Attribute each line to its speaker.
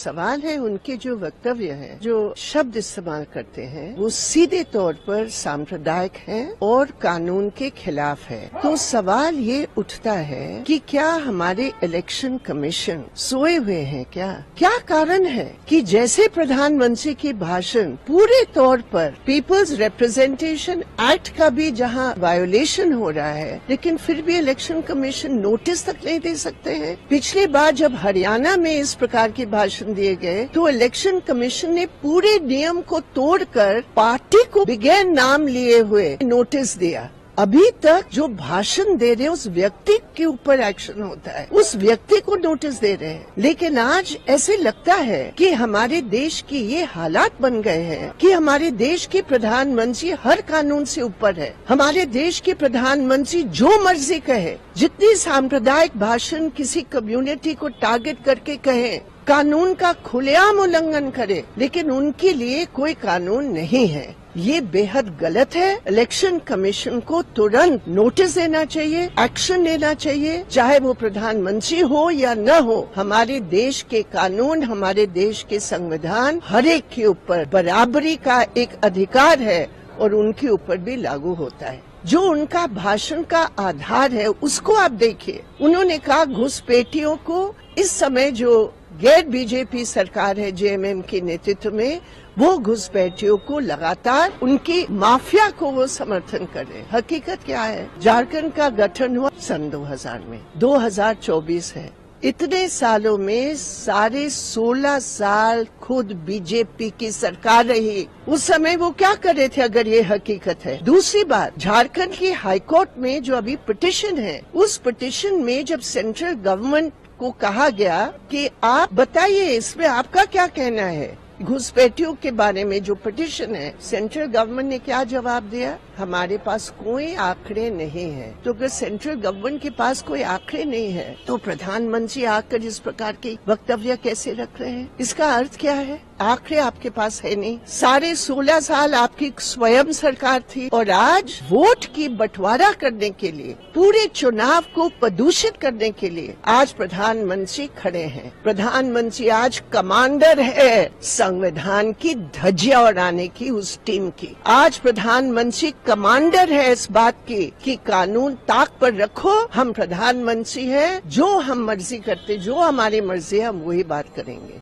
Speaker 1: सवाल है उनके जो वक्तव्य हैं, जो शब्द इस्तेमाल करते हैं, वो सीधे तौर पर सांप्रदायिक हैं और कानून के खिलाफ है। तो सवाल ये उठता है कि क्या हमारे इलेक्शन कमीशन सोए हुए हैं क्या कारण है कि जैसे प्रधानमंत्री की भाषण पूरे तौर पर पीपल्स रिप्रेजेंटेशन एक्ट का भी जहां वायोलेशन हो रहा है, लेकिन फिर भी इलेक्शन कमीशन नोटिस तक नहीं दे सकते हैं। पिछली बार जब हरियाणा में इस प्रकार के भाषण दिए गए तो इलेक्शन कमीशन ने पूरे नियम को तोड़कर पार्टी को बगैर नाम लिए हुए नोटिस दिया। अभी तक जो भाषण दे रहे हैं उस व्यक्ति के ऊपर एक्शन होता है, उस व्यक्ति को नोटिस दे रहे हैं। लेकिन आज ऐसे लगता है कि हमारे देश की ये हालात बन गए हैं कि हमारे देश के प्रधानमंत्री हर कानून से ऊपर है। हमारे देश के प्रधानमंत्री जो मर्जी कहे, जितनी सांप्रदायिक भाषण किसी कम्युनिटी को टारगेट करके कहे, कानून का खुलेआम उल्लंघन करे, लेकिन उनके लिए कोई कानून नहीं है। ये बेहद गलत है। इलेक्शन कमीशन को तुरंत नोटिस देना चाहिए, एक्शन लेना चाहिए, चाहे वो प्रधानमंत्री हो या न हो। हमारे देश के कानून, हमारे देश के संविधान हर एक के ऊपर बराबरी का एक अधिकार है और उनके ऊपर भी लागू होता है। जो उनका भाषण का आधार है उसको आप देखिए। उन्होंने कहा घुसपैठियों को, इस समय जो गैर बीजेपी सरकार है जेएमएम के नेतृत्व में, वो घुसपैठियों को लगातार उनकी माफिया को वो समर्थन कर रहे हैं। हकीकत क्या है? झारखंड का गठन हुआ सन 2000 में, 2024 है। इतने सालों में सारे 16 साल खुद बीजेपी की सरकार रही। उस समय वो क्या कर रहे थे अगर ये हकीकत है? दूसरी बात, झारखंड की हाईकोर्ट में जो अभी पिटीशन है, उस पिटीशन में जब सेंट्रल गवर्नमेंट को कहा गया कि आप बताइए इसमें आपका क्या कहना है घुसपैठियों के बारे में जो पिटीशन है, सेंट्रल गवर्नमेंट ने क्या जवाब दिया? हमारे पास कोई आंकड़े नहीं है। तो अगर सेंट्रल गवर्नमेंट के पास कोई आंकड़े नहीं है तो प्रधानमंत्री आकर इस प्रकार के वक्तव्य कैसे रख रहे हैं? इसका अर्थ क्या है? आंकड़े आपके पास है नहीं। सारे 16 साल आपकी स्वयं सरकार थी और आज वोट की बंटवारा करने के लिए, पूरे चुनाव को प्रदूषित करने के लिए आज प्रधानमंत्री खड़े हैं। प्रधानमंत्री आज कमांडर है संविधान की धज्जियां उड़ाने की, उस टीम की। आज प्रधानमंत्री कमांडर है इस बात की कि कानून ताक पर रखो, हम प्रधानमंत्री हैं, जो हम मर्जी करते, जो हमारी मर्जी है हम वही बात करेंगे।